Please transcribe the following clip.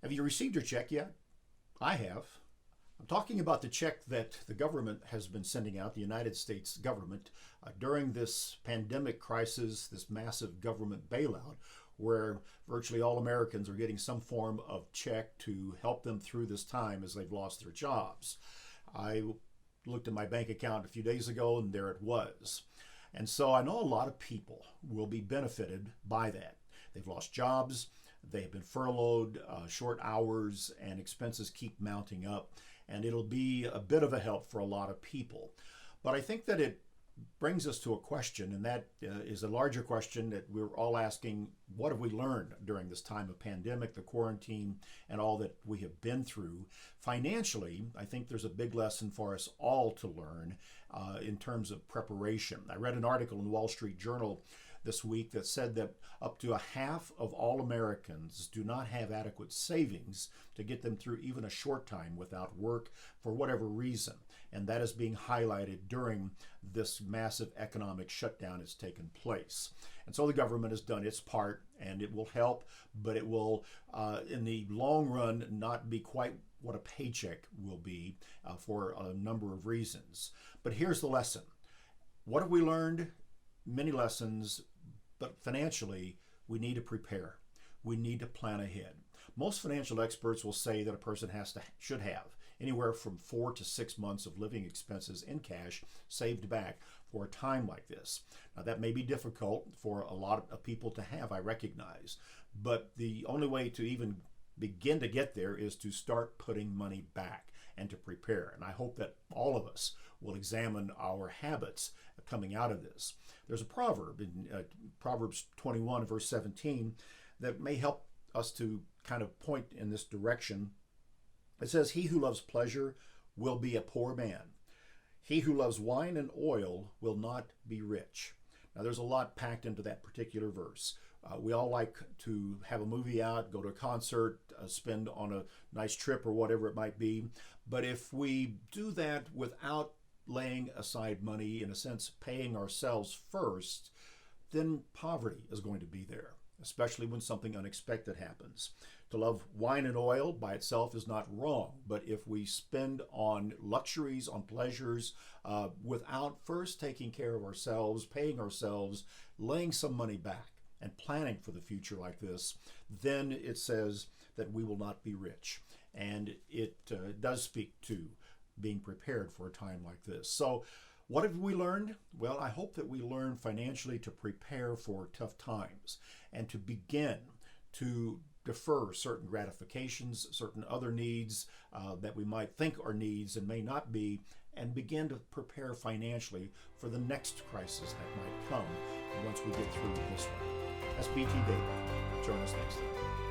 Have you received your check yet? I have. I'm talking about the check that the government has been sending out, the United States government, during this pandemic crisis, this massive government bailout, where virtually all Americans are getting some form of check to help them through this time as they've lost their jobs. I looked at my bank account a few days ago and there it was. And so I know a lot of people will be benefited by that. They've lost jobs, they have been furloughed, short hours, and expenses keep mounting up. And it'll be a bit of a help for a lot of people. But I think that it brings us to a question, and that is a larger question that we're all asking: what have we learned during this time of pandemic, the quarantine, and all that we have been through? Financially, I think there's a big lesson for us all to learn in terms of preparation. I read an article in the Wall Street Journal this week that said that up to a half of all Americans do not have adequate savings to get them through even a short time without work for whatever reason. And that is being highlighted during this massive economic shutdown that's taken place. And so the government has done its part, and it will help, but it will, in the long run, not be quite what a paycheck will be for a number of reasons. But here's the lesson. What have we learned? Many lessons, but financially, we need to prepare. We need to plan ahead. Most financial experts will say that a person should have anywhere from 4 to 6 months of living expenses in cash saved back for a time like this. Now, that may be difficult for a lot of people to have, I recognize, but the only way to even begin to get there is to start putting money back and to prepare. And I hope that all of us will examine our habits coming out of this. There's a proverb in Proverbs 21, verse 17, that may help us to kind of point in this direction. It says, "He who loves pleasure will be a poor man. He who loves wine and oil will not be rich." Now, there's a lot packed into that particular verse. We all like to have a movie out, go to a concert, spend on a nice trip or whatever it might be. But if we do that without laying aside money, in a sense, paying ourselves first, then poverty is going to be there, especially when something unexpected happens. To love wine and oil by itself is not wrong, but if we spend on luxuries, on pleasures, without first taking care of ourselves, paying ourselves, laying some money back, and planning for the future like this, then it says that we will not be rich. And it does speak to being prepared for a time like this. So what have we learned? Well, I hope that we learn financially to prepare for tough times and to begin to defer certain gratifications, certain other needs that we might think are needs and may not be, and begin to prepare financially for the next crisis that might come once we get through this one. That's BT Daily. Join us next time.